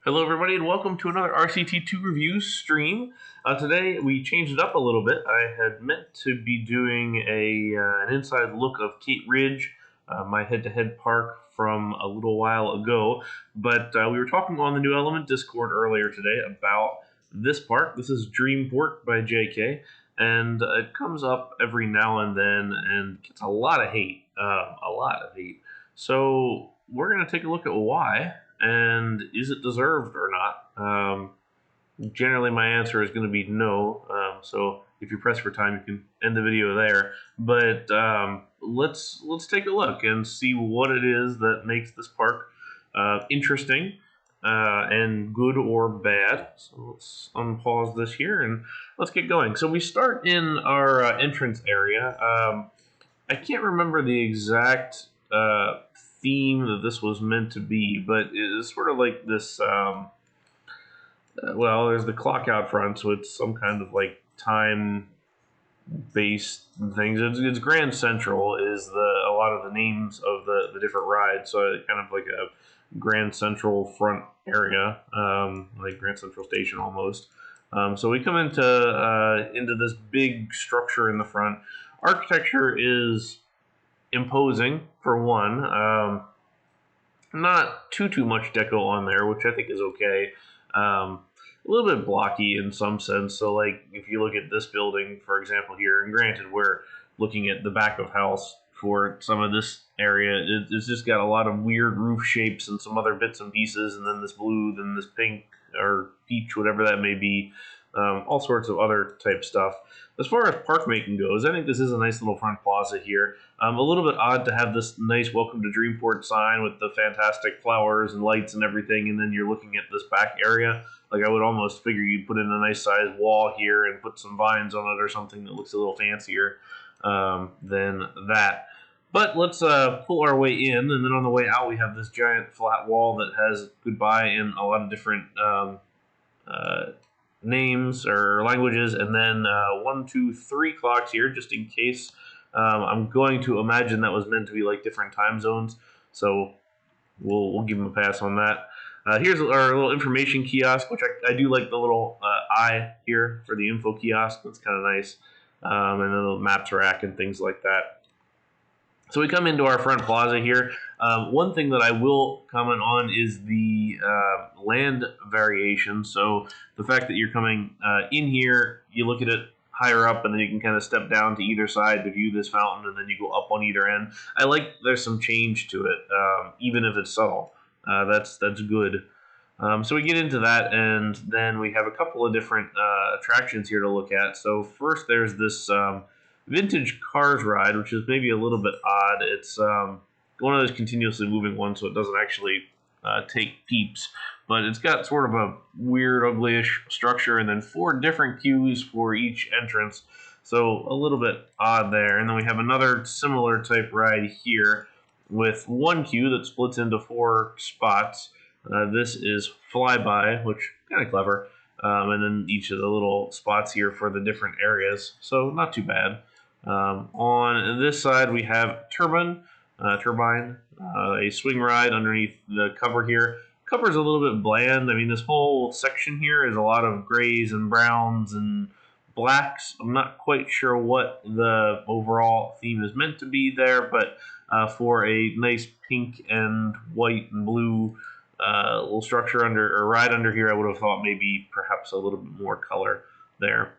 Hello everybody and welcome to another RCT2 review stream. Today we changed it up a little bit. I had meant to be doing an inside look of Kate Ridge, my head-to-head park from a little while ago, but we were talking on the New Element Discord earlier today about this park. This is Dreamport by JK, and it comes up every now and then and gets a lot of hate. So we're going to take a look at why. And is it deserved or not? Generally, my answer is going to be no. So if you press for time, you can end the video there. But let's take a look and see what it is that makes this park interesting and good or bad. So let's unpause this here and let's get going. So we start in our entrance area. I can't remember the exact theme that this was meant to be, but it's sort of like this, well, there's the clock out front, so it's some kind of like time-based things. It's Grand Central is a lot of the names of the different rides, so it's kind of like a Grand Central front area, like Grand Central Station almost. So we come into this big structure in the front. Architecture is imposing for one. Not too much deco on there, which I think is okay. A little bit blocky in some sense. So like if you look at this building, for example, here, and granted we're looking at the back of house for some of this area, it's just got a lot of weird roof shapes and some other bits and pieces, and then this blue, then this pink or peach, whatever that may be. All sorts of other type stuff. As far as park making goes, I think this is a nice little front plaza here. A little bit odd to have this nice Welcome to Dreamport sign with the fantastic flowers and lights and everything, and then you're looking at this back area. Like I would almost figure you'd put in a nice sized wall here and put some vines on it or something that looks a little fancier than that. But let's pull our way in, and then on the way out we have this giant flat wall that has goodbye in a lot of different names or languages, and then 1, 2, 3 clocks here just in case. I'm going to imagine that was meant to be like different time zones, so we'll give them a pass on that. Here's our little information kiosk, which I do like the little eye here for the info kiosk. That's kind of nice, and then the maps rack and things like that. So we come into our front plaza here. One thing that I will comment on is the land variation. So the fact that you're coming in here, you look at it higher up, and then you can kind of step down to either side to view this fountain, and then you go up on either end. I like there's some change to it, even if it's subtle. That's good. So we get into that, and then we have a couple of different attractions here to look at. So first there's this vintage cars ride, which is maybe a little bit odd. It's one of those continuously moving ones, so it doesn't actually take peeps, but it's got sort of a weird, ugly-ish structure, and then 4 different queues for each entrance, so a little bit odd there. And then we have another similar type ride here with 1 queue that splits into 4 spots. This is Flyby, which kind of clever, and then each of the little spots here for the different areas, so not too bad. On this side we have Turbine, a swing ride underneath the cover here. Cover's a little bit bland. I mean, this whole section here is a lot of grays and browns and blacks. I'm not quite sure what the overall theme is meant to be there, but for a nice pink and white and blue little structure or ride under here, I would have thought maybe perhaps a little bit more color there.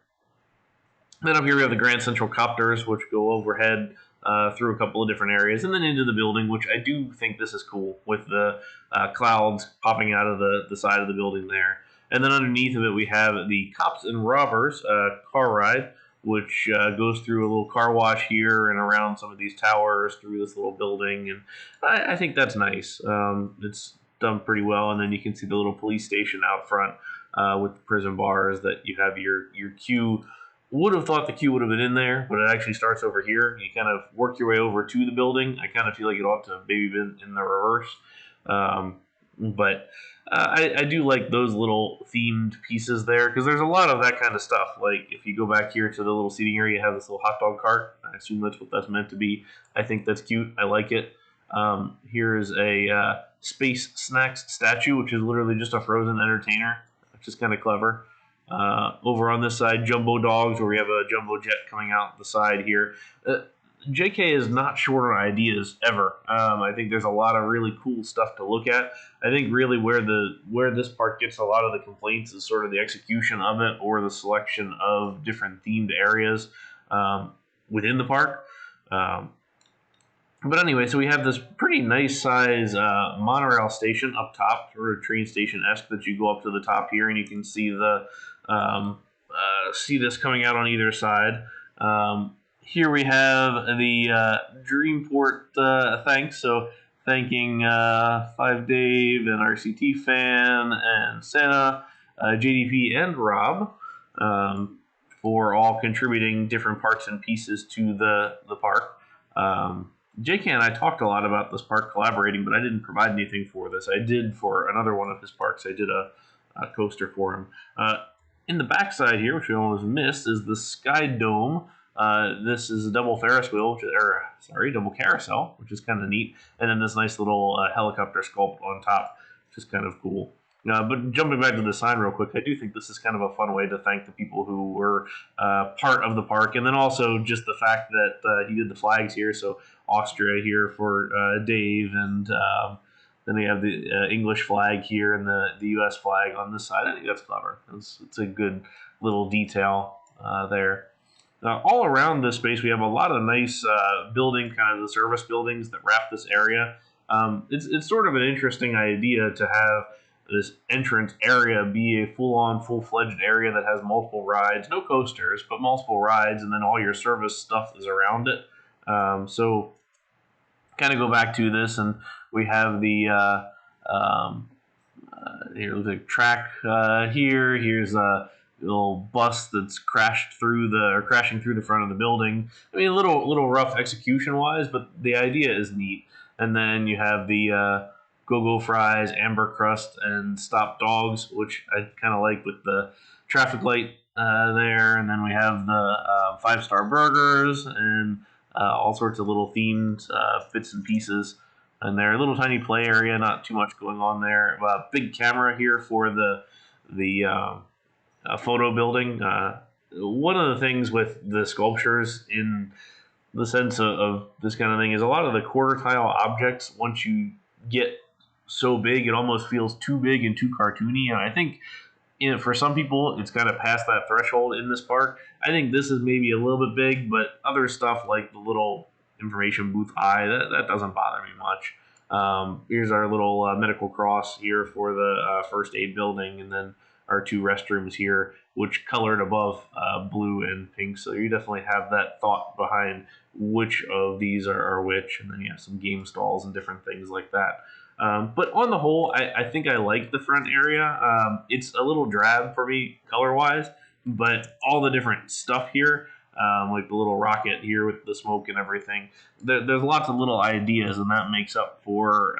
Then up here we have the Grand Central Copters, which go overhead through a couple of different areas, and then into the building, which I do think this is cool, with the clouds popping out of the side of the building there. And then underneath of it we have the Cops and Robbers car ride, which goes through a little car wash here and around some of these towers through this little building, and I think that's nice. It's done pretty well, and then you can see the little police station out front with the prison bars that you have your queue. Would have thought the queue would have been in there, but it actually starts over here. You kind of work your way over to the building. I kind of feel like it ought to have maybe been in the reverse. But I do like those little themed pieces there, because there's a lot of that kind of stuff. Like if you go back here to the little seating area, you have this little hot dog cart. I assume that's what that's meant to be. I think that's cute. I like it. Here is a Space Snacks statue, which is literally just a frozen entertainer, which is kind of clever. Over on this side, Jumbo Dogs, where we have a Jumbo Jet coming out the side here. JK is not short on ideas ever. I think there's a lot of really cool stuff to look at. I think really where this park gets a lot of the complaints is sort of the execution of it or the selection of different themed areas within the park. But anyway, so we have this pretty nice size monorail station up top, sort of train station-esque, that you go up to the top here, and you can see see this coming out on either side. Here we have the Dreamport thanks. So thanking Five Dave and RCT Fan and Santa, JDP and Rob for all contributing different parts and pieces to the park. JK and I talked a lot about this park collaborating, but I didn't provide anything for this. I did for another one of his parks. I did a coaster for him. In the backside here, which we almost missed, is the Sky Dome. This is a double Ferris wheel, double carousel, which is kind of neat. And then this nice little helicopter sculpt on top, which is kind of cool. But jumping back to the sign real quick, I do think this is kind of a fun way to thank the people who were part of the park. And then also just the fact that he did the flags here. So Austria here for Dave, and then we have the English flag here and the U.S. flag on this side. I think that's clever. It's a good little detail there. All around this space, we have a lot of nice building, kind of the service buildings that wrap this area. It's sort of an interesting idea to have this entrance area be a full-on, full-fledged area that has multiple rides, no coasters, but multiple rides, and then all your service stuff is around it. So kind of go back to this, and we have the here's a track here. Here's a little bus that's crashing through the front of the building. I mean, a little rough execution wise, but the idea is neat. And then you have the Go-Go Fries, Amber Crust, and Stop Dogs, which I kind of like with the traffic light there. And then we have the 5-star burgers and all sorts of little themed bits and pieces. And there, a little tiny play area, not too much going on there. Big camera here for the photo building. One of the things with the sculptures in the sense of this kind of thing is a lot of the quarter tile objects, once you get so big, it almost feels too big and too cartoony. And I think for some people, it's kind of past that threshold in this park. I think this is maybe a little bit big, but other stuff like the little information booth eye, that doesn't bother me much. Here's our little medical cross here for the first aid building, and then our 2 restrooms here, which colored above blue and pink. So you definitely have that thought behind which of these are which, and then you have some game stalls and different things like that. But on the whole, I think I like the front area. It's a little drab for me color-wise, but all the different stuff here, like the little rocket here with the smoke and everything, there's lots of little ideas, and that makes up for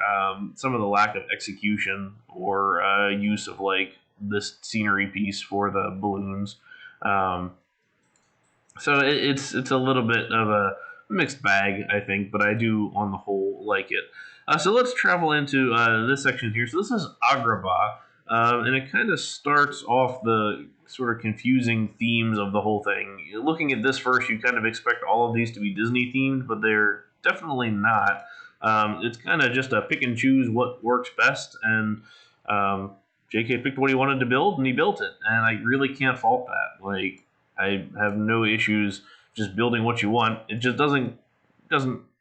some of the lack of execution or use of like this scenery piece for the balloons. So it's a little bit of a mixed bag, I think, but I do on the whole like it. So let's travel into this section here. So this is Agrabah, and it kind of starts off the sort of confusing themes of the whole thing. Looking at this first, you kind of expect all of these to be Disney themed, but they're definitely not. It's kind of just a pick and choose what works best, and JK picked what he wanted to build, and he built it, and I really can't fault that. Like, I have no issues just building what you want. It just doesn't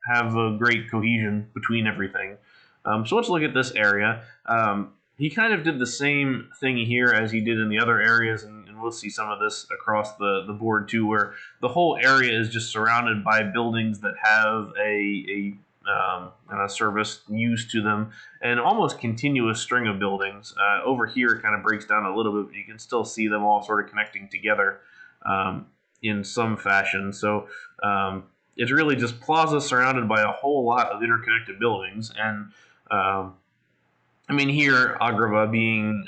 have a great cohesion between everything. So let's look at this area. He kind of did the same thing here as he did in the other areas, and we'll see some of this across the board too, where the whole area is just surrounded by buildings that have a service used to them, and almost continuous string of buildings. Over here it kind of breaks down a little bit, but you can still see them all sort of connecting together in some fashion. So it's really just plaza surrounded by a whole lot of interconnected buildings. And I mean, here, Agrabah being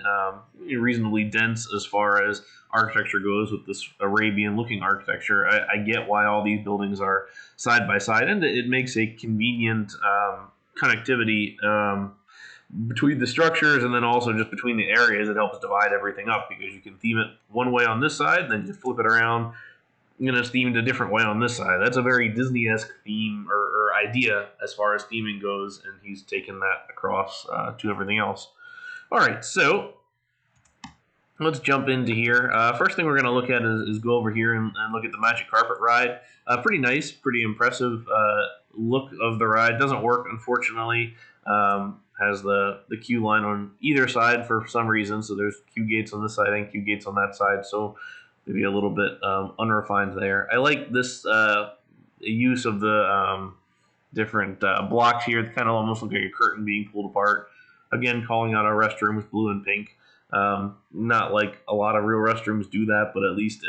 reasonably dense as far as architecture goes with this Arabian-looking architecture, I get why all these buildings are side by side, and it makes a convenient connectivity between the structures, and then also just between the areas. It helps divide everything up because you can theme it one way on this side, then you flip it around, and it's themed a different way on this side. That's a very Disney-esque theme or idea as far as theming goes, and he's taken that across to everything else. All right, so let's jump into here. First thing we're going to look at is go over here and look at the Magic Carpet ride. Pretty nice, pretty impressive look of the ride. Doesn't work, unfortunately. Has the queue line on either side for some reason, so there's queue gates on this side and queue gates on that side, so maybe a little bit unrefined there. I like this use of the different blocks here. They kind of almost look like a curtain being pulled apart. Again, calling out our restrooms blue and pink. Not like a lot of real restrooms do that, but at least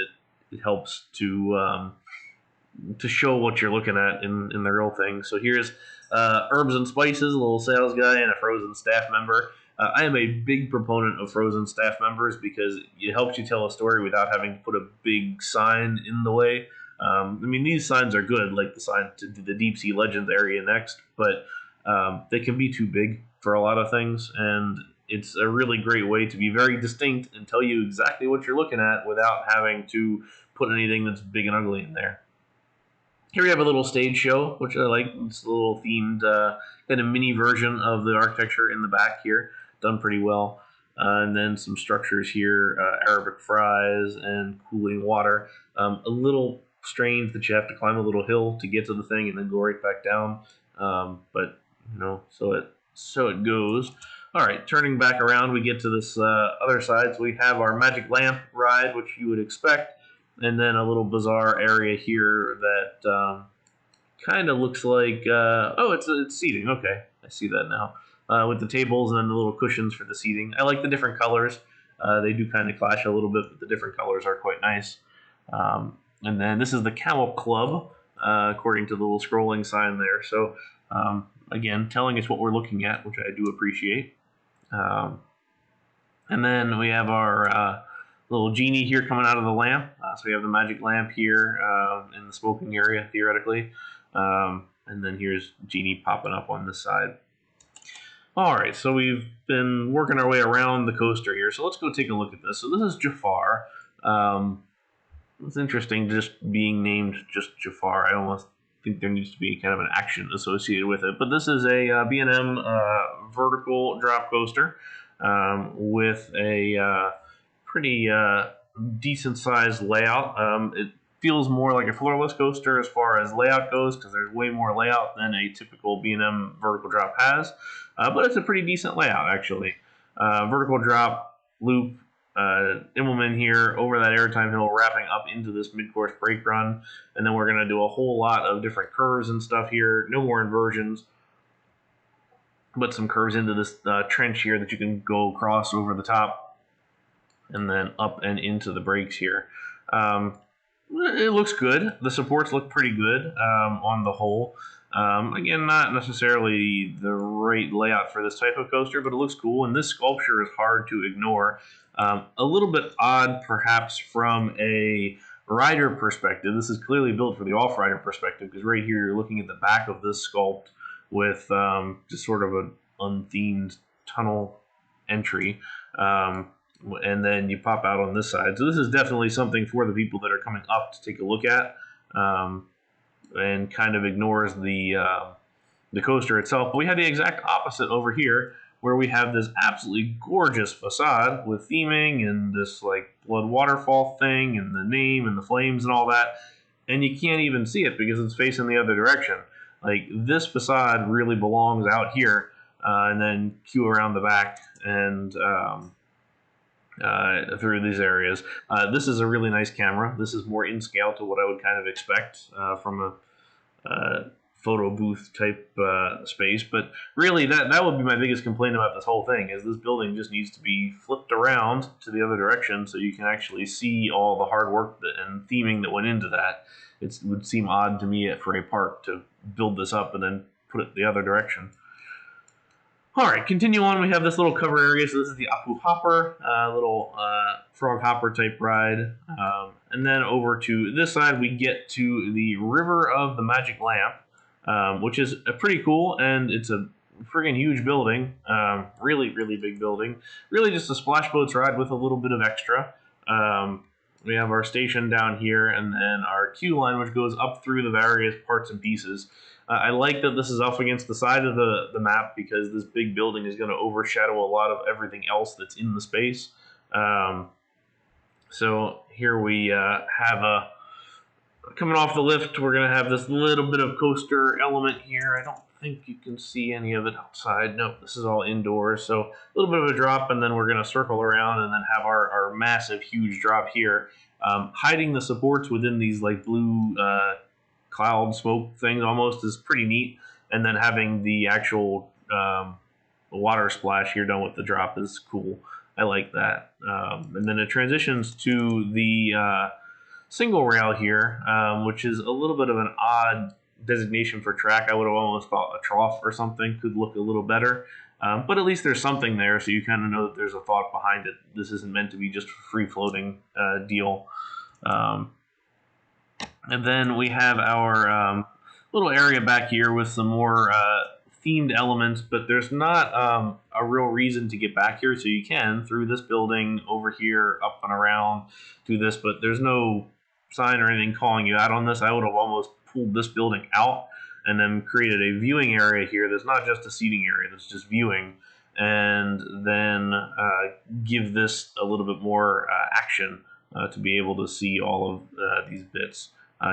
it helps to show what you're looking at in the real thing. So here's herbs and spices, a little sales guy, and a frozen staff member. I am a big proponent of frozen staff members because it helps you tell a story without having to put a big sign in the way. I mean, these signs are good, like the sign to the Deep Sea Legends area next, but they can be too big for a lot of things, and it's a really great way to be very distinct and tell you exactly what you're looking at without having to put anything that's big and ugly in there. Here we have a little stage show, which I like. It's a little themed kind of mini version of the architecture in the back here. Done pretty well. And then some structures here, Arabic fries and cooling water. A little strange that you have to climb a little hill to get to the thing and then go right back down. But, you know, so it goes. All right, turning back around, we get to this other side. So we have our Magic Lamp ride, which you would expect. And then a little bizarre area here that kind of looks like, oh, it's seating. Okay, I see that now. With the tables and then the little cushions for the seating. I like the different colors. They do kind of clash a little bit, but the different colors are quite nice. And then this is the Camel Club, according to the little scrolling sign there. So, again, telling us what we're looking at, which I do appreciate. And then we have our little genie here coming out of the lamp. So we have the magic lamp here in the smoking area, theoretically. And then here's genie popping up on this side. All right, so we've been working our way around the coaster here. So let's go take a look at this. So this is Jafar. It's interesting just being named just Jafar. I almost think there needs to be kind of an action associated with it. But this is a B&M vertical drop coaster with a pretty decent sized layout. It feels more like a floorless coaster as far as layout goes because there's way more layout than a typical B&M vertical drop has. But it's a pretty decent layout, actually. Vertical drop, loop, Immelman here over that airtime hill, wrapping up into this mid-course brake run. And then we're going to do a whole lot of different curves and stuff here. No more inversions, but some curves into this trench here that you can go across over the top. And then up and into the brakes here. It looks good. The supports look pretty good on the whole. Again, not necessarily the right layout for this type of coaster, but it looks cool. And this sculpture is hard to ignore. A little bit odd, perhaps, from a rider perspective. This is clearly built for the off-rider perspective, because right here you're looking at the back of this sculpt with just sort of an unthemed tunnel entry. And then you pop out on this side. So this is definitely something for the people that are coming up to take a look at, and kind of ignores the coaster itself. But we have the exact opposite over here, where we have this absolutely gorgeous facade with theming and this like blood waterfall thing and the name and the flames and all that. And you can't even see it because it's facing the other direction. Like, this facade really belongs out here, and then queue around the back and through these areas. This is a really nice camera. This is more in scale to what I would kind of expect from a photo booth type space. But really, that would be my biggest complaint about this whole thing, is this building just needs to be flipped around to the other direction so you can actually see all the hard work and theming that went into that. It would seem odd to me for a park to build this up and then put it the other direction. All right, continue on. We have this little cover area. So this is the Apu Hopper, little frog hopper type ride. And then over to this side, we get to the River of the Magic Lamp, which is pretty cool. And it's a friggin' huge building, really, really big building. Really just a splash boats ride with a little bit of extra. We have our station down here, and then our queue line, which goes up through the various parts and pieces. I like that this is up against the side of the map because this big building is going to overshadow a lot of everything else that's in the space. So here we have a coming off the lift. We're going to have this little bit of coaster element here. I don't think you can see any of it outside. Nope, this is all indoors. So a little bit of a drop, and then we're going to circle around and then have our massive, huge drop here. Hiding the supports within these like blue cloud smoke things almost is pretty neat. And then having the actual water splash here done with the drop is cool. I like that. And then it transitions to the single rail here, which is a little bit of an odd designation for track. I would have almost thought a trough or something could look a little better. But at least there's something there, so you kind of know that there's a thought behind it. This isn't meant to be just a free-floating deal. And then we have our little area back here with some more themed elements, but there's not a real reason to get back here, so you can through this building, over here, up and around, do this, but there's no sign or anything calling you out on this. I would have almost pulled this building out and then created a viewing area here that's not just a seating area, that's just viewing, and then give this a little bit more action to be able to see all of these bits.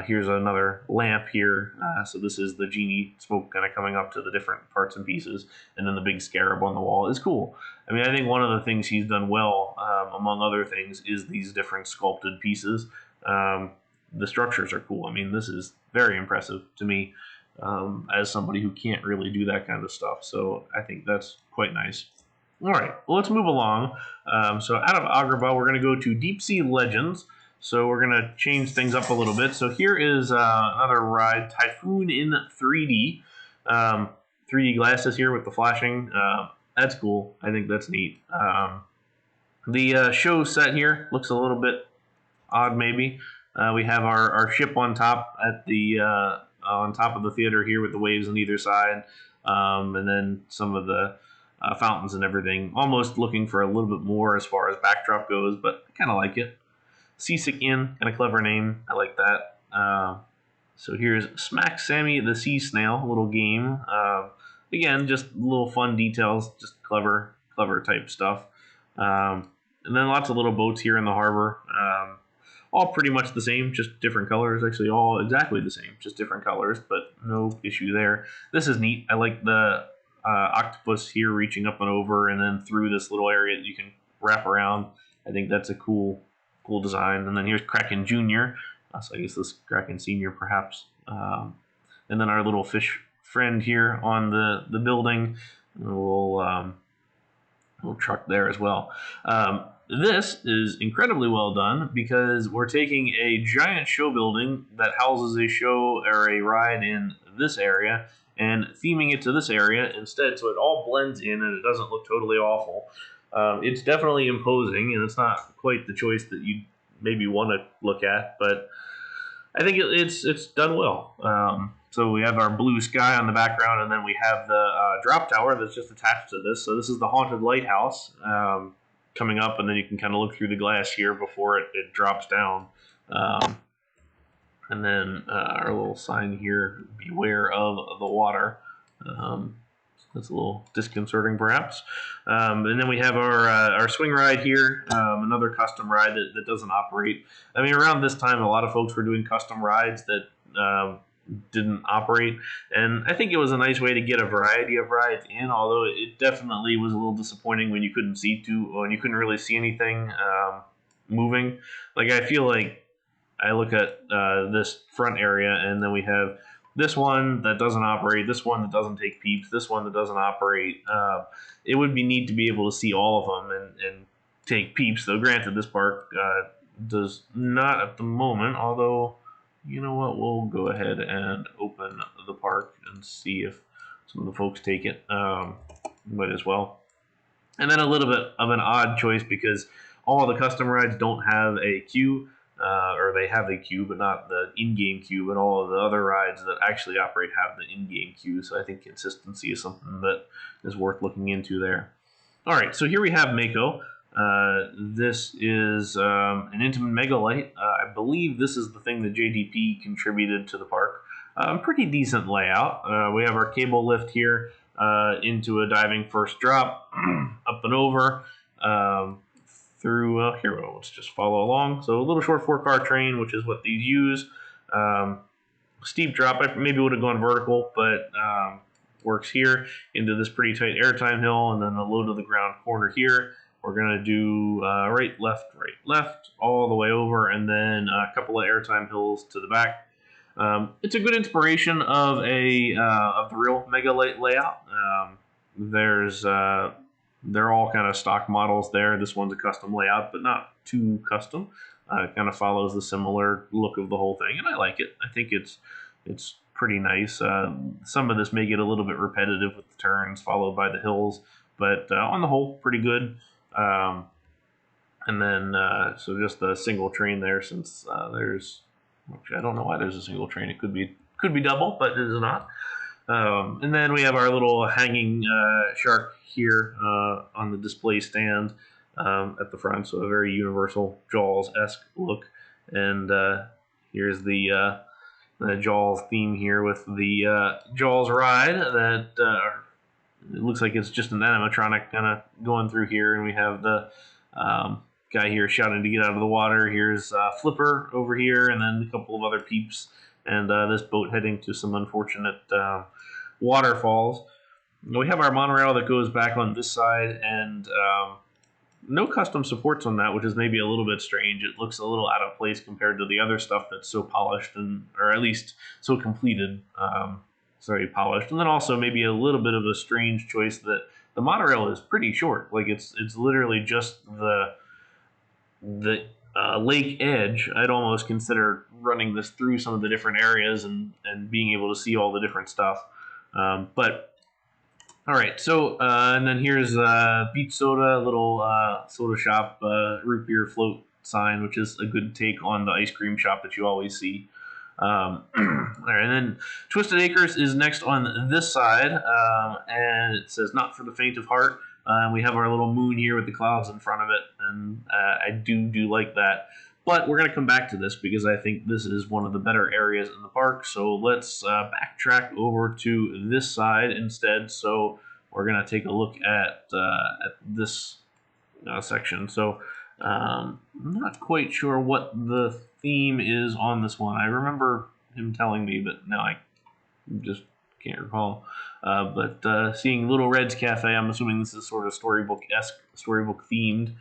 Here's another lamp here. So this is the genie smoke kind of coming up to the different parts and pieces. And then the big scarab on the wall is cool. I mean, I think one of the things he's done well, among other things, is these different sculpted pieces. The structures are cool. I mean, this is very impressive to me as somebody who can't really do that kind of stuff. So I think that's quite nice. All right, well, let's move along. So out of Agrabah, we're going to go to Deep Sea Legends. So we're going to change things up a little bit. So here is another ride, Typhoon in 3D. 3D glasses here with the flashing. That's cool. I think that's neat. The show set here looks a little bit odd, maybe. We have our ship on top at the on top of the theater here with the waves on either side, and then some of the fountains and everything. Almost looking for a little bit more as far as backdrop goes, but I kind of like it. Seasick Inn, kind of clever name. I like that. So here's Smack Sammy the Sea Snail, a little game. Again, just little fun details, just clever type stuff. And then lots of little boats here in the harbor. All pretty much the same, just different colors. Actually, all exactly the same, just different colors, but no issue there. This is neat. I like the octopus here reaching up and over and then through this little area that you can wrap around. I think that's a cool design. And then here's Kraken Jr. So I guess this Kraken Senior perhaps. And then our little fish friend here on the building. Little truck there as well. This is incredibly well done because we're taking a giant show building that houses a show or a ride in this area and theming it to this area instead, so it all blends in and it doesn't look totally awful. It's definitely imposing, and it's not quite the choice that you maybe want to look at, but I think it's done well. So we have our blue sky on the background, and then we have the drop tower that's just attached to this. So this is the Haunted Lighthouse coming up, and then you can kind of look through the glass here before it drops down. And then our little sign here, beware of the water. That's a little disconcerting, perhaps. And then we have our swing ride here, another custom ride that doesn't operate. I mean, around this time, a lot of folks were doing custom rides that didn't operate, and I think it was a nice way to get a variety of rides in, although it definitely was a little disappointing when you couldn't when you couldn't really see anything moving. Like, I feel like I look at this front area, and then we have this one that doesn't operate, this one that doesn't take peeps, this one that doesn't operate. It would be neat to be able to see all of them and take peeps, though granted this park does not at the moment, although, you know what, we'll go ahead and open the park and see if some of the folks take it. Might as well. And then a little bit of an odd choice because all the custom rides don't have a queue. or they have the queue, but not the in-game queue. And all of the other rides that actually operate have the in-game queue. So I think consistency is something that is worth looking into there. All right, so here we have Mako. This is an Intamin Megalite. I believe this is the thing that JDP contributed to the park. Pretty decent layout. We have our cable lift here into a diving first drop, up and over, through here. Let's just follow along. So a little short 4-car train, which is what these use. Steep drop. I maybe would have gone vertical, but works here into this pretty tight airtime hill, and then a low to the ground corner here. We're gonna do right, left, all the way over, and then a couple of airtime hills to the back. It's a good inspiration of the real Megalite layout. They're all kind of stock models there. This one's a custom layout, but not too custom. It kind of follows the similar look of the whole thing, and I like it. I think it's pretty nice. Some of this may get a little bit repetitive with the turns followed by the hills, but on the whole, pretty good. And then so just the single train there, since there's, actually, I don't know why there's a single train. It could be double, but it is not. And then we have our little hanging shark here on the display stand at the front, so a very universal Jaws-esque look. And here's the Jaws theme here with the Jaws ride that it looks like it's just an animatronic kind of going through here, and we have the guy here shouting to get out of the water. Here's Flipper over here, and then a couple of other peeps, and this boat heading to some unfortunate waterfalls. We have our monorail that goes back on this side, and no custom supports on that, which is maybe a little bit strange. It looks a little out of place compared to the other stuff that's so polished, and or at least so completed. Sorry, polished. And then also maybe a little bit of a strange choice that the monorail is pretty short. Like it's literally just the lake edge. I'd almost consider running this through some of the different areas and being able to see all the different stuff. But all right, so and then here's Beach Soda, a little soda shop, root beer float sign, which is a good take on the ice cream shop that you always see. All right, and then Twisted Acres is next on this side, and it says "Not for the faint of heart." We have our little moon here with the clouds in front of it, and I do like that. But we're going to come back to this because I think this is one of the better areas in the park. So let's backtrack over to this side instead. So we're going to take a look at this section. So I'm not quite sure what the theme is on this one. I remember him telling me, but now I just can't recall. But seeing Little Red's Cafe, I'm assuming this is sort of Storybook-esque, Storybook themed.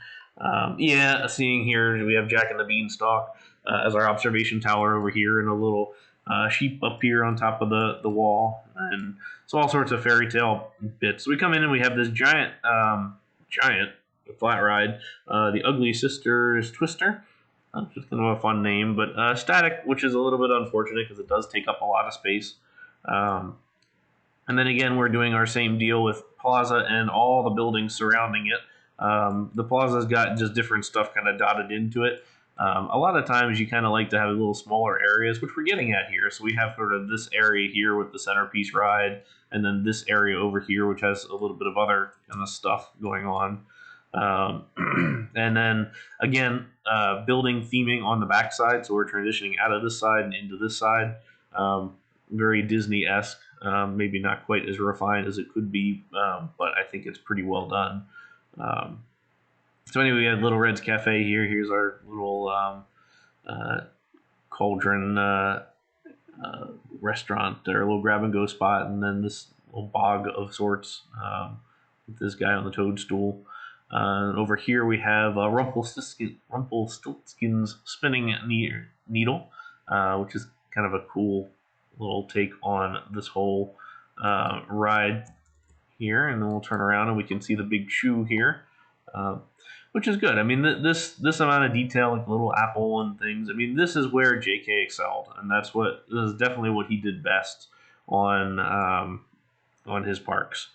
Yeah, seeing here we have Jack and the Beanstalk as our observation tower over here, and a little sheep up here on top of the wall, and so all sorts of fairy tale bits. So we come in and we have this giant flat ride, the Ugly Sisters Twister. Just kind of a fun name, but static, which is a little bit unfortunate because it does take up a lot of space. And then again, we're doing our same deal with Plaza and all the buildings surrounding it. The Plaza's got just different stuff kind of dotted into it. A lot of times you kind of like to have little smaller areas, which we're getting at here. So we have sort of this area here with the centerpiece ride, and then this area over here, which has a little bit of other kind of stuff going on. And then again, building theming on the back side. So we're transitioning out of this side and into this side. Very Disney-esque, maybe not quite as refined as it could be, but I think it's pretty well done. So anyway, we have Little Red's Cafe here. Here's our little cauldron restaurant, or a little grab-and-go spot, and then this little bog of sorts with this guy on the toadstool. Over here we have Rumpelstiltskin's spinning needle, which is kind of a cool little take on this whole ride here. And then we'll turn around and we can see the big shoe here, which is good. I mean, this amount of detail, like the little apple and things. I mean, this is where JK excelled, and this is definitely what he did best on his parks.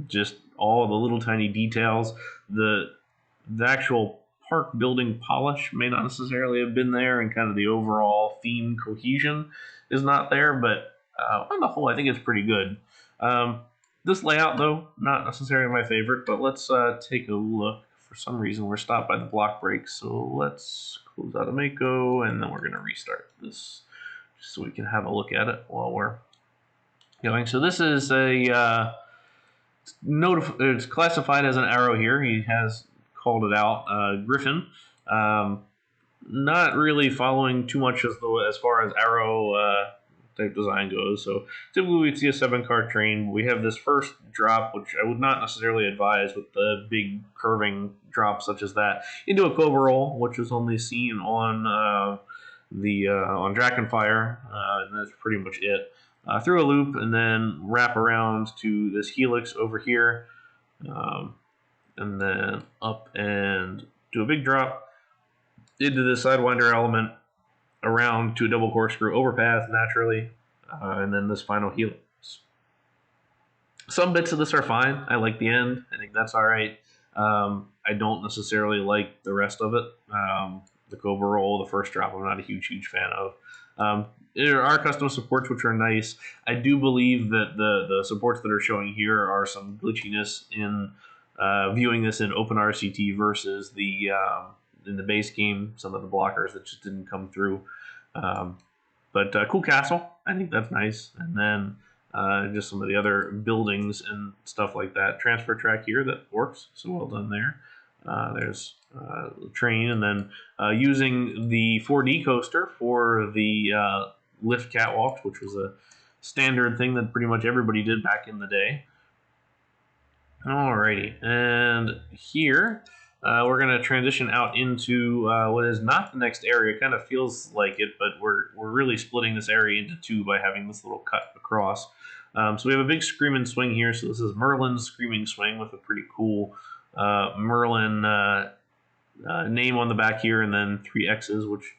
Just all the little tiny details. The actual park building polish may not necessarily have been there, and kind of the overall theme cohesion is not there. But on the whole, I think it's pretty good. This layout, though, not necessarily my favorite. But let's take a look. For some reason, we're stopped by the block break, so let's close out of Mako, and then we're going to restart this just so we can have a look at it while we're going. So this is a it's classified as an arrow here. He has called it out. Griffin. Not really following too much as far as arrow type design goes. So typically we'd see a 7-card train. We have this first drop, which I would not necessarily advise with the big curving drops such as that, into a Cobra roll, which is only seen on on Drakenfire, and that's pretty much it. Through a loop, and then wrap around to this helix over here, and then up and do a big drop into the Sidewinder element, around to a double corkscrew overpass naturally, and then this final helix. Some bits of this are fine. I like the end. I think that's all right. I don't necessarily like the rest of it. The Cobra roll, the first drop, I'm not a huge fan of. There are custom supports which are nice. I do believe that the supports that are showing here are some glitchiness in viewing this in Open RCT versus the in the base game. Some of the blockers that just didn't come through. But cool castle. I think that's nice. And then just some of the other buildings and stuff like that. Transfer track here that works. So well done there. There's the train, and then using the 4D coaster for the lift catwalks, which was a standard thing that pretty much everybody did back in the day. Alrighty, and here we're going to transition out into what is not the next area. It kind of feels like it, but we're really splitting this area into two by having this little cut across. So we have a big Screaming Swing here. So this is Merlin's Screaming Swing with a pretty cool Merlin name on the back here, and then 3 X's, which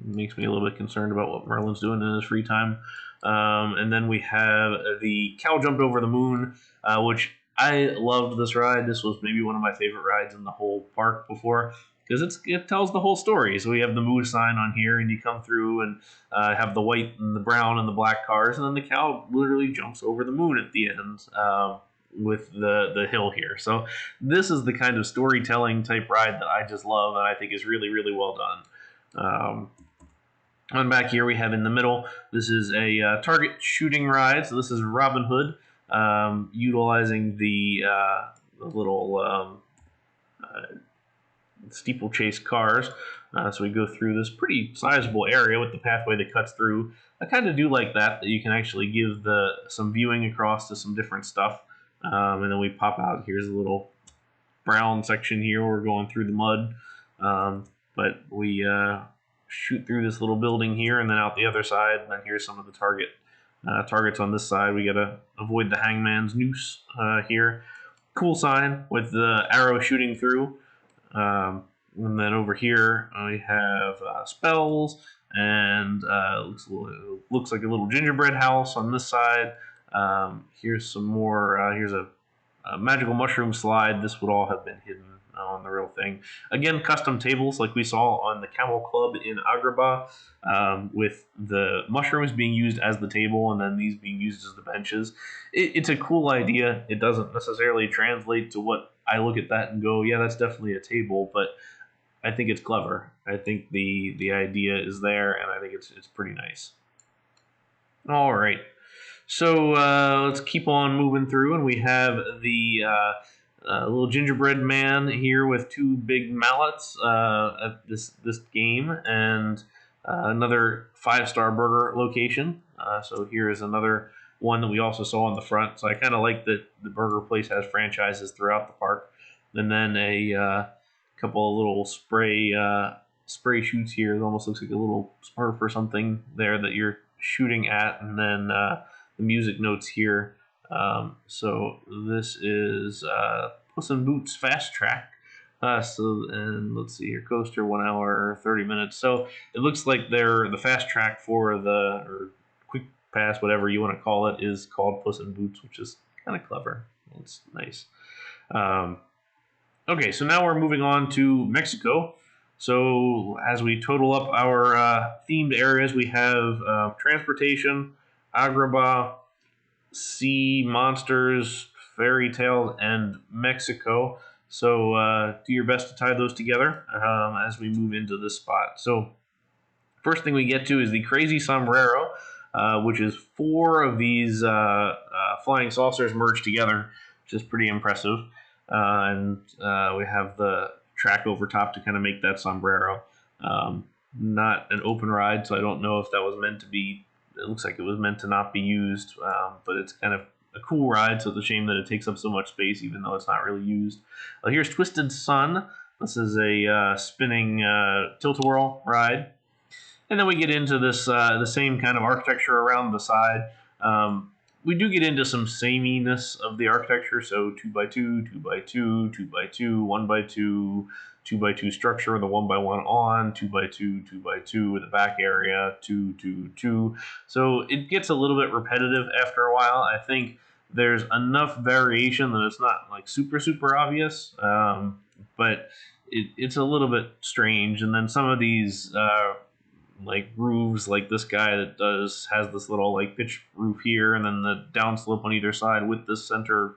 makes me a little bit concerned about what Merlin's doing in his free time. And then we have the Cow Jumped Over the Moon, which I loved this ride. This was maybe one of my favorite rides in the whole park before, because it tells the whole story. So we have the moose sign on here, and you come through and have the white and the brown and the black cars, and then the cow literally jumps over the moon at the end with the hill here. So this is the kind of storytelling type ride that I just love, and I think is really well done. And back here we have in the middle, this is a target shooting ride. So this is Robin Hood, utilizing the little steeplechase cars. So we go through this pretty sizable area with the pathway that cuts through. I kind of do like that you can actually give some viewing across to some different stuff. And then we pop out. Here's a little brown section here. We're going through the mud. But we shoot through this little building here and then out the other side. And then here's some of the targets on this side. We got to avoid the hangman's noose here. Cool sign with the arrow shooting through. And then over here we have spells, and looks like a little gingerbread house on this side. Here's some more. Here's a magical mushroom slide. This would all have been hidden on the real thing. Again, custom tables like we saw on the Camel Club in Agrabah, with the mushrooms being used as the table and then these being used as the benches. It's a cool idea. It doesn't necessarily translate to what I look at that and go, yeah, that's definitely a table, but I think it's clever. I think the idea is there, and I think it's pretty nice. All right. So let's keep on moving through, and we have the little gingerbread man here with 2 big mallets at this game, and another 5-star burger location. So here is another one that we also saw on the front. So I kind of like that the burger place has franchises throughout the park. And then a couple of little spray shoots here. It almost looks like a little Smurf or something there that you're shooting at, and then the music notes here. So this is Puss in Boots Fast Track. And let's see here, coaster 1 hour 30 minutes. So it looks like the fast track for or quick pass, whatever you want to call it, is called Puss in Boots, which is kind of clever. It's nice. Okay, so now we're moving on to Mexico. So as we total up our themed areas, we have transportation, Agrabah, sea monsters, fairy tales, and Mexico. So do your best to tie those together as we move into this spot. So first thing we get to is the crazy sombrero, which is four of these flying saucers merged together, which is pretty impressive. And we have the track over top to kind of make that sombrero. Not an open ride, so I don't know if that was meant to be. It looks like it was meant to not be used, but it's kind of a cool ride. So it's a shame that it takes up so much space, even though it's not really used. Here's Twisted Sun. This is a spinning tilt-a-whirl ride. And then we get into this the same kind of architecture around the side. We do get into some sameness of the architecture, so 2x2, 2x2, 2x2, 1x2, 2x2 structure with a 1x1 on, 2x2, 2x2 with a back area, 2, 2, 2. So it gets a little bit repetitive after a while. I think there's enough variation that it's not like super obvious, but it's a little bit strange. And then some of these like roofs, like this guy that has this little like pitch roof here, and then the downslope on either side with this center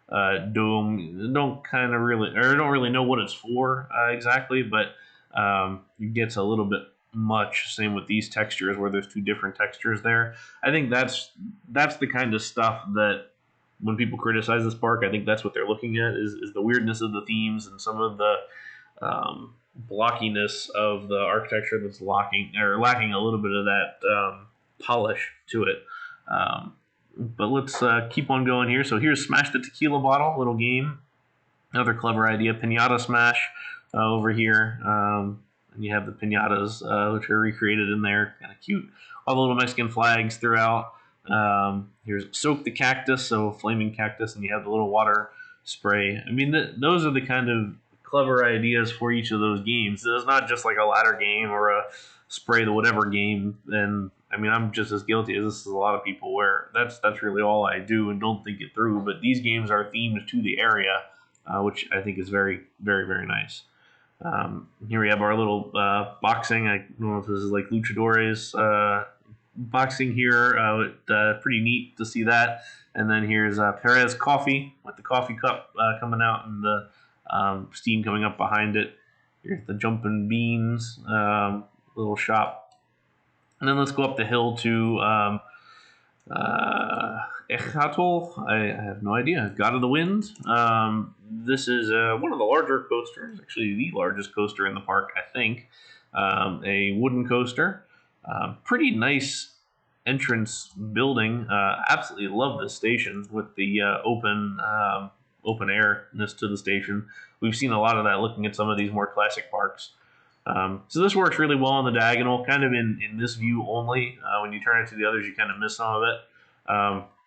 dome. Don't really know what it's for exactly, but it gets a little bit much. Same with these textures, where there's two different textures there. I think that's the kind of stuff that when people criticize this park, I think that's what they're looking at is the weirdness of the themes and some of the blockiness of the architecture that's lacking a little bit of that polish to it. But let's keep on going here. So here's Smash the Tequila Bottle, little game. Another clever idea. Pinata Smash over here. And you have the pinatas, which are recreated in there. Kind of cute. All the little Mexican flags throughout. Here's Soak the Cactus, so flaming cactus, and you have the little water spray. I mean, those are the kind of clever ideas for each of those games. It's not just like a ladder game or a spray the whatever game. And I mean, I'm just as guilty as this is a lot of people where that's really all I do and don't think it through. But these games are themed to the area, which I think is very nice. Here we have our little boxing. I don't know if this is like luchadores boxing here. Pretty neat to see that. And then here's Perez Coffee with the coffee cup coming out and the steam coming up behind it. Here's the Jumpin' Beans little shop. And then let's go up the hill to Echatl. I have no idea. God of the Wind. This is one of the larger coasters, actually the largest coaster in the park, I think. A wooden coaster. Pretty nice entrance building. Absolutely love this station with the open airness to the station. We've seen a lot of that looking at some of these more classic parks. So this works really well on the diagonal, kind of in this view only. When you turn it to the others, you kind of miss some of it.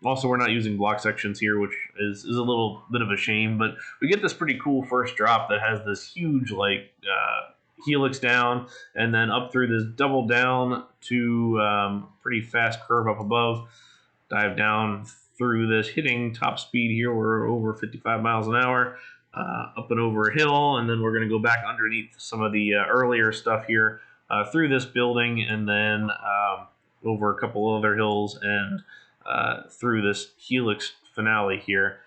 Also, we're not using block sections here, which is a little bit of a shame, but we get this pretty cool first drop that has this huge like helix down and then up through this double down to pretty fast curve up above. Dive down through this, hitting top speed here. We're over 55 miles an hour, up and over a hill, and then we're going to go back underneath some of the earlier stuff here through this building, and then over a couple other hills and through this helix finale here.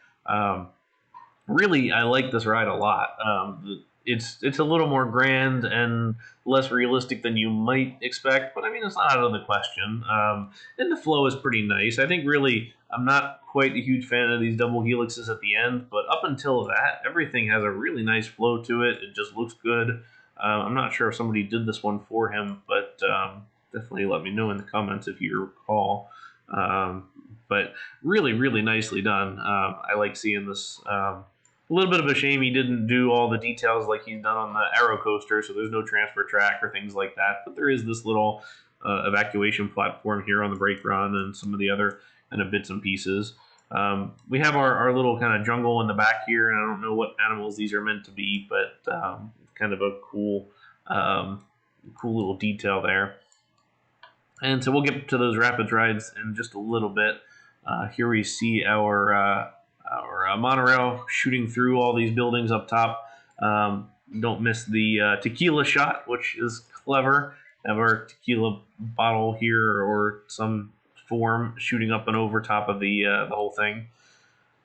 Really, I like this ride a lot. It's a little more grand and less realistic than you might expect, but I mean, it's not out of the question. And the flow is pretty nice. I think really, I'm not quite a huge fan of these double helixes at the end, but up until that, everything has a really nice flow to it. It just looks good. I'm not sure if somebody did this one for him, but definitely let me know in the comments if you recall. But really nicely done. I like seeing this. A little bit of a shame he didn't do all the details like he's done on the Aero coaster, so there's no transfer track or things like that. But there is this little evacuation platform here on the brake run and some of the other kind of bits and pieces. We have our little kind of jungle in the back here, and I don't know what animals these are meant to be, but kind of a cool little detail there. And so we'll get to those rapids rides in just a little bit. Here we see our monorail shooting through all these buildings up top. Don't miss the tequila shot, which is clever. Have our tequila bottle here or some form shooting up and over top of the whole thing.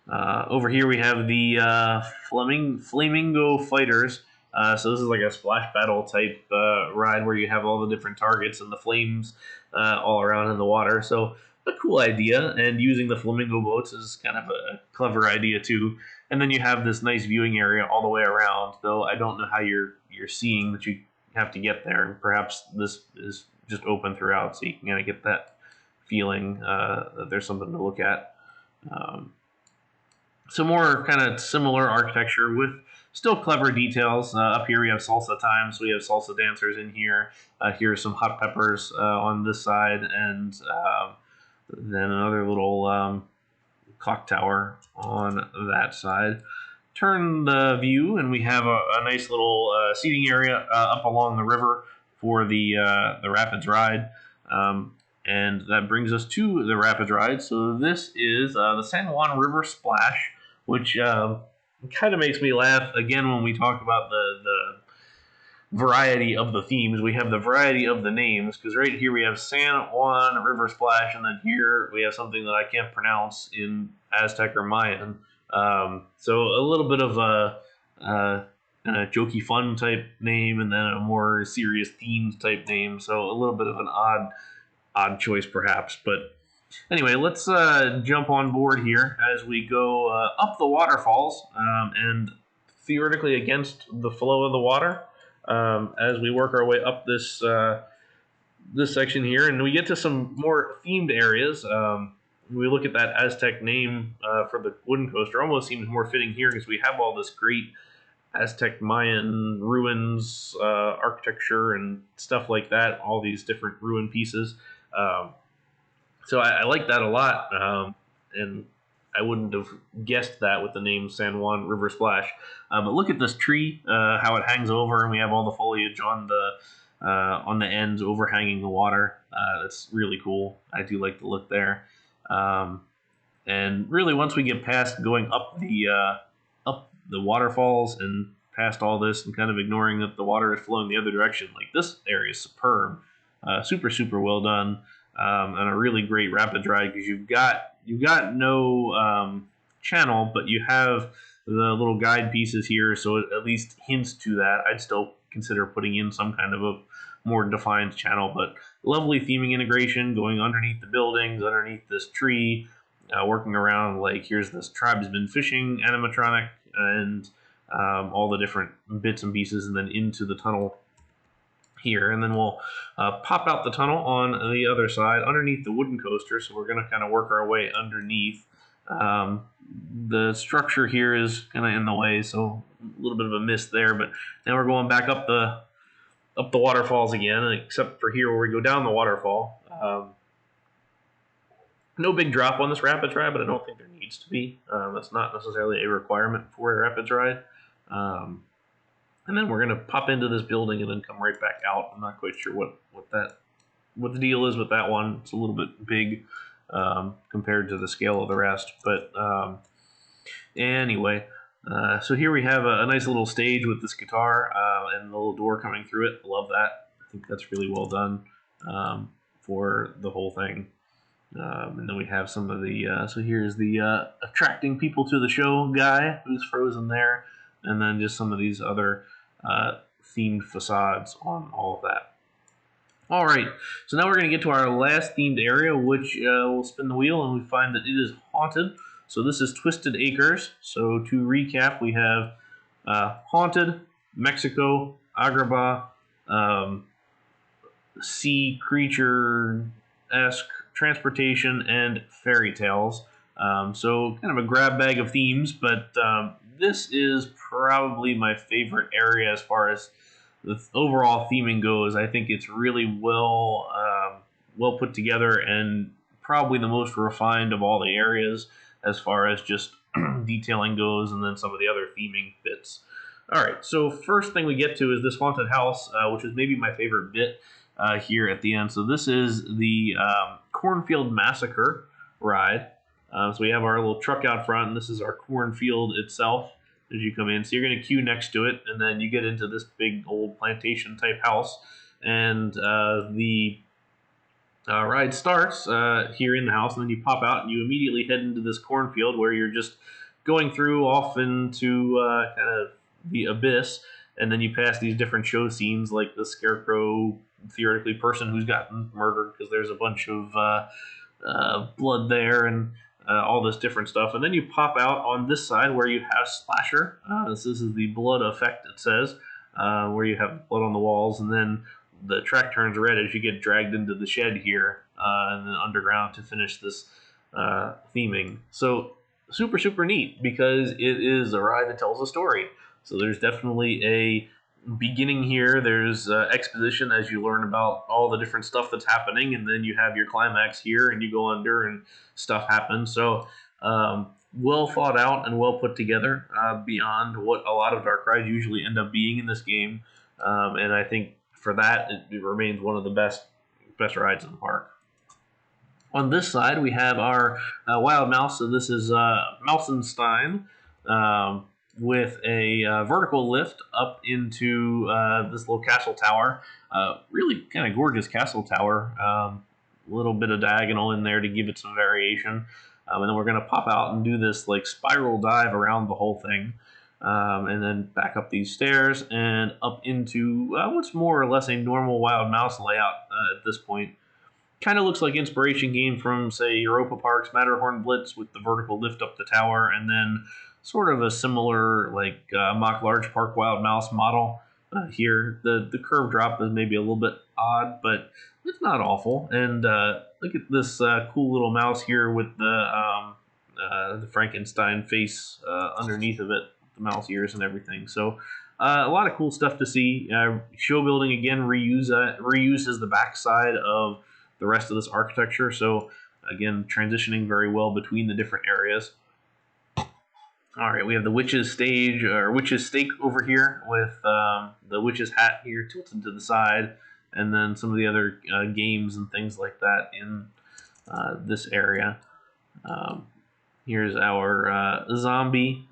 Over here we have the Flamingo Fighters. So this is like a splash battle type ride where you have all the different targets and the flames all around in the water. So a cool idea, and using the flamingo boats is kind of a clever idea too. And then you have this nice viewing area all the way around. Though I don't know how you're seeing, but you have to get there. Perhaps this is just open throughout, so you can kind of get that feeling that there's something to look at. Some more kind of similar architecture with still clever details. Up here we have salsa times. We have salsa dancers in here. Here's some hot peppers on this side, and then another little clock tower on that side. Turn the view, and we have a nice little seating area up along the river for the Rapids ride. And that brings us to the Rapids ride. So this is the San Juan River Splash, which kind of makes me laugh again when we talk about the variety of the themes. We have the variety of the names, because right here we have San Juan River Splash, and then here we have something that I can't pronounce in Aztec or Mayan. So a little bit of a jokey fun type name, and then a more serious themed type name. So a little bit of an odd choice perhaps, but anyway, let's jump on board here as we go up the waterfalls and theoretically against the flow of the water as we work our way up this this section here, and we get to some more themed areas. We look at that Aztec name for the wooden coaster. Almost seems more fitting here because we have all this great Aztec Mayan ruins, architecture, and stuff like that. All these different ruin pieces. So I like that a lot, and I wouldn't have guessed that with the name San Juan River Splash. But look at this tree, how it hangs over, and we have all the foliage on the ends overhanging the water. That's really cool. I do like the look there. And really, once we get past going up the waterfalls and past all this, and kind of ignoring that the water is flowing the other direction, like this area is superb, super well done. And a really great Rapids ride, because you've got no channel, but you have the little guide pieces here, so it at least hints to that. I'd still consider putting in some kind of a more defined channel, but lovely theming integration going underneath the buildings, underneath this tree, working around, like here's this tribesman fishing animatronic, and all the different bits and pieces, and then into the tunnel here, and then we'll pop out the tunnel on the other side underneath the wooden coaster. So we're going to kind of work our way underneath. The structure here is kind of in the way, so a little bit of a miss there, but now we're going back up the waterfalls again, except for here where we go down the waterfall. No big drop on this Rapids ride, but I don't think there needs to be. That's not necessarily a requirement for a Rapids ride. And then we're going to pop into this building and then come right back out. I'm not quite sure what the deal is with that one. It's a little bit big compared to the scale of the rest. But anyway, so here we have a nice little stage with this guitar and the little door coming through it. Love that. I think that's really well done for the whole thing. And then we have some of the, so here's the attracting people to the show guy who's frozen there. And then just some of these other themed facades on all of that. All right, so now we're going to get to our last themed area, which we'll spin the wheel, and we find that it is haunted. So this is Twisted Acres. So to recap, we have Haunted, Mexico, Agrabah, Sea Creature-esque, Transportation, and Fairy Tales. So kind of a grab bag of themes, but this is probably my favorite area as far as the overall theming goes. I think it's really well put together, and probably the most refined of all the areas as far as just detailing goes, and then some of the other theming bits. All right, so first thing we get to is this haunted house, which is maybe my favorite bit here at the end. So this is the Cornfield Massacre ride. So we have our little truck out front, and this is our cornfield itself. as you come in. So you're going to queue next to it, and then you get into this big old plantation type house, and the ride starts here in the house, and then you pop out and you immediately head into this cornfield where you're just going through off into kind of the abyss, and then you pass these different show scenes like the scarecrow, theoretically person who's gotten murdered because there's a bunch of blood there and all this different stuff. And then you pop out on this side where you have Splasher. This is the blood effect, it says, where you have blood on the walls, and then the track turns red as you get dragged into the shed here and then underground to finish this theming. So super, super neat because it is a ride that tells a story. So there's definitely a beginning here. There's exposition as you learn about all the different stuff that's happening, and then you have your climax here and you go under and stuff happens. So well thought out and well put together beyond what a lot of dark rides usually end up being in this game. And I think for that, it remains one of the best rides in the park. On this side, we have our Wild Mouse. So this is Mousenstein with a vertical lift up into this little castle tower. Really kind of gorgeous castle tower. A little bit of diagonal in there to give it some variation. And then we're going to pop out and do this like spiral dive around the whole thing. And then back up these stairs and up into what's more or less a normal Wild Mouse layout at this point. Kind of looks like inspiration gained from, say, Europa Park's Matterhorn Blitz with the vertical lift up the tower, and then sort of a similar like Mock Large Park Wild Mouse model here. The curve drop is maybe a little bit odd, but it's not awful. And look at this cool little mouse here with the Frankenstein face underneath of it. The mouse ears and everything. So a lot of cool stuff to see. Show building again reuses the backside of the rest of this architecture. So again, transitioning very well between the different areas. All right, we have the witch's stage or witch's stake over here with the witch's hat here tilted to the side, and then some of the other games and things like that in this area. Here's our zombie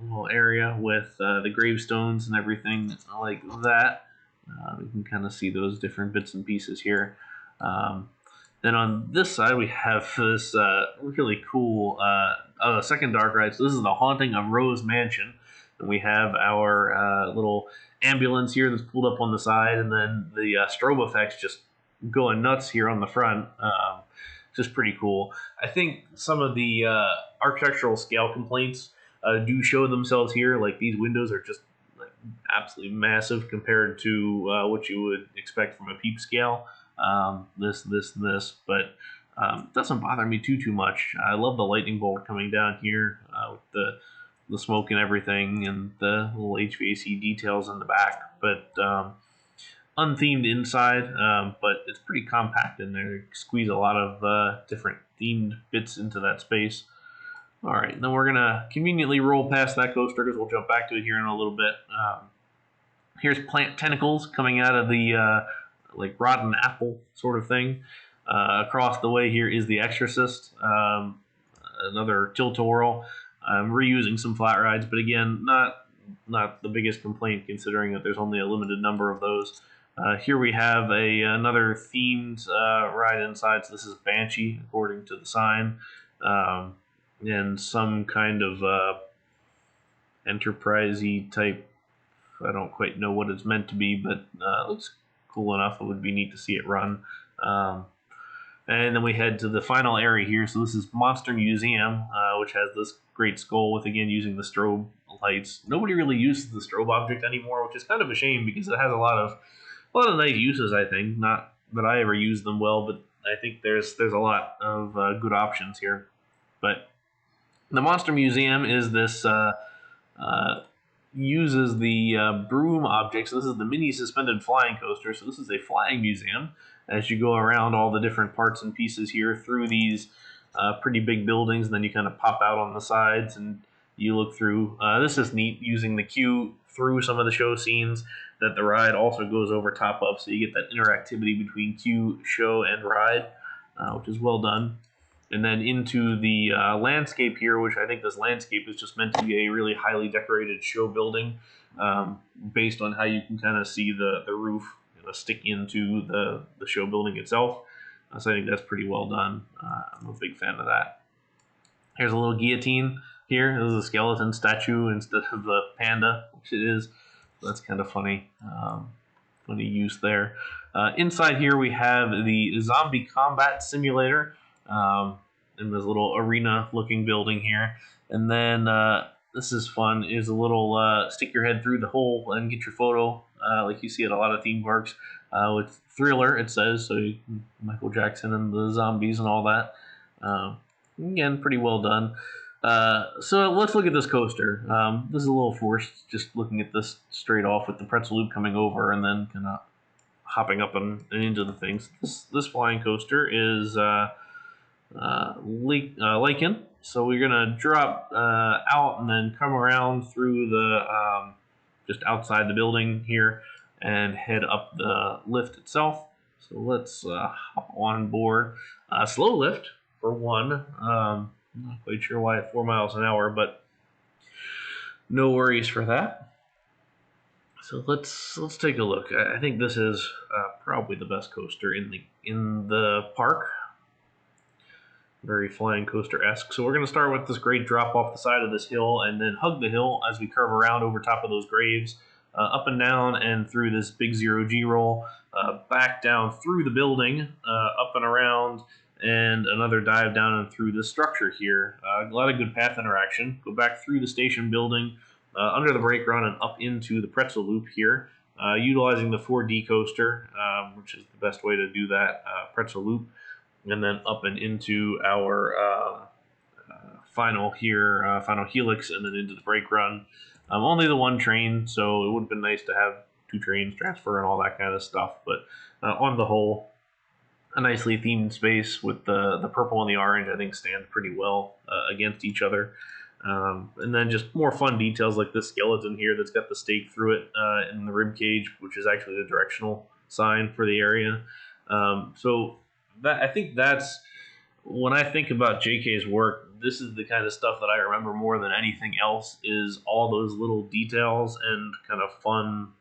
little area with the gravestones and everything like that. We can kind of see those different bits and pieces here. Then on this side we have this really cool second dark ride. So this is the Haunting of Rose Mansion, and we have our little ambulance here that's pulled up on the side, and then the strobe effects just going nuts here on the front. Just pretty cool. I think some of the architectural scale complaints do show themselves here. Like these windows are just like absolutely massive compared to what you would expect from a peep scale. This, but it doesn't bother me too much. I love the lightning bolt coming down here with the smoke and everything, and the little HVAC details in the back. But unthemed inside, but it's pretty compact in there. You squeeze a lot of different themed bits into that space. All right, then we're gonna conveniently roll past that coaster because we'll jump back to it here in a little bit. Here's plant tentacles coming out of the like rotten apple sort of thing. Across the way here is the Exorcist, another tilt-a-whirl. I'm reusing some flat rides, but again, not the biggest complaint considering that there's only a limited number of those. Here we have another themed ride inside. So this is Banshee, according to the sign. And some kind of enterprise-y type. I don't quite know what it's meant to be, but it looks cool enough. It would be neat to see it run. And then we head to the final area here. So this is Monster Museum, which has this great skull with, again, using the strobe lights. Nobody really uses the strobe object anymore, which is kind of a shame because it has a lot of nice uses, I think. Not that I ever use them well, but I think there's a lot of good options here. But the Monster Museum is this uses the broom object. So this is the mini suspended flying coaster. So this is a flying museum as you go around all the different parts and pieces here through these pretty big buildings, and then you kind of pop out on the sides and you look through. This is neat, using the queue through some of the show scenes that the ride also goes over top of, so you get that interactivity between queue, show, and ride, which is well done. and then into the landscape here, which I think this landscape is just meant to be a really highly decorated show building, based on how you can kind of see the roof stick into the show building itself. So I think that's pretty well done. I'm a big fan of that. Here's a little guillotine here. This is a skeleton statue instead of the panda, which it is. So that's kind of funny. Funny use there. Inside here we have the zombie combat simulator in this little arena-looking building here. And then this is fun. Is a little stick your head through the hole and get your photo, like you see at a lot of theme parks. With Thriller, it says, so Michael Jackson and the zombies and all that. Again, pretty well done. So let's look at this coaster. This is a little forced, just looking at this straight off with the pretzel loop coming over and then kind of hopping up and into the things. This flying coaster is Lycan. So we're gonna drop out and then come around through the just outside the building here and head up the lift itself. So let's hop on board. Slow lift for one. I'm not quite sure why at 4 miles an hour, but no worries for that. So let's take a look. I think this is probably the best coaster in the park. Very flying coaster-esque. So we're going to start with this great drop off the side of this hill and then hug the hill as we curve around over top of those graves, up and down and through this big zero-G roll, back down through the building, up and around, and another dive down and through the structure here. A lot of good path interaction. Go back through the station building, under the brake run, and up into the pretzel loop here, utilizing the 4D coaster, which is the best way to do that pretzel loop, and then up and into our final here, final helix, and then into the brake run. Only the one train, so it would have been nice to have 2 trains transfer and all that kind of stuff, but on the whole, a nicely themed space with the purple and the orange, I think, stand pretty well against each other. And then just more fun details like this skeleton here that's got the stake through it in the rib cage, which is actually the directional sign for the area. So I think that's, when I think about JK's work, this is the kind of stuff that I remember more than anything else, is all those little details and kind of fun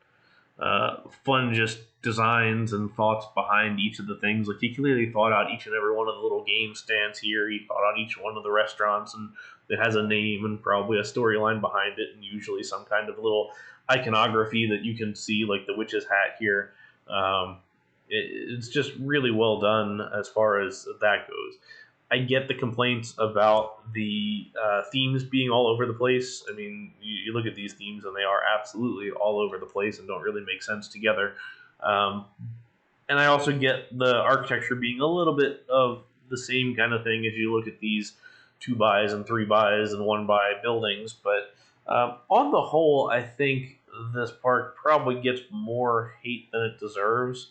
just designs and thoughts behind each of the things. Like, he clearly thought out each and every one of the little game stands here. He thought out each one of the restaurants, and it has a name and probably a storyline behind it, and usually some kind of little iconography that you can see, like the witch's hat here. It's just really well done as far as that goes. I get the complaints about the themes being all over the place. I mean, you look at these themes and they are absolutely all over the place and don't really make sense together. And I also get the architecture being a little bit of the same kind of thing as you look at these 2x and 3x and 1x buildings. But on the whole, I think this park probably gets more hate than it deserves.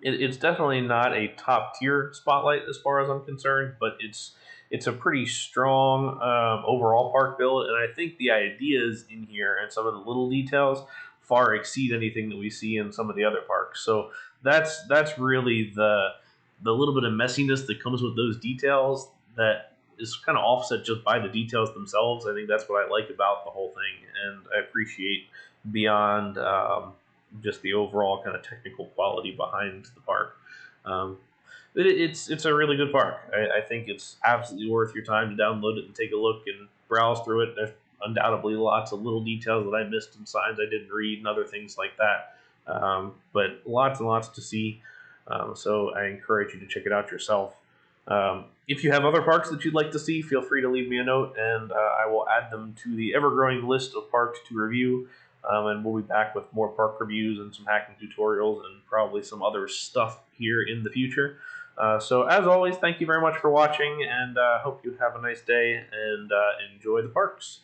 It's definitely not a top tier spotlight as far as I'm concerned, but it's a pretty strong overall park build, and I think the ideas in here and some of the little details far exceed anything that we see in some of the other parks. So that's really the little bit of messiness that comes with those details that is kind of offset just by the details themselves. I think that's what I like about the whole thing, and I appreciate beyond just the overall kind of technical quality behind the park. It's a really good park. I think it's absolutely worth your time to download it and take a look and browse through it. There's undoubtedly lots of little details that I missed and signs I didn't read and other things like that. But lots and lots to see. So I encourage you to check it out yourself. If you have other parks that you'd like to see, feel free to leave me a note, and I will add them to the ever-growing list of parks to review. And we'll be back with more park reviews and some hacking tutorials and probably some other stuff here in the future. So as always, thank you very much for watching, and hope you have a nice day and enjoy the parks.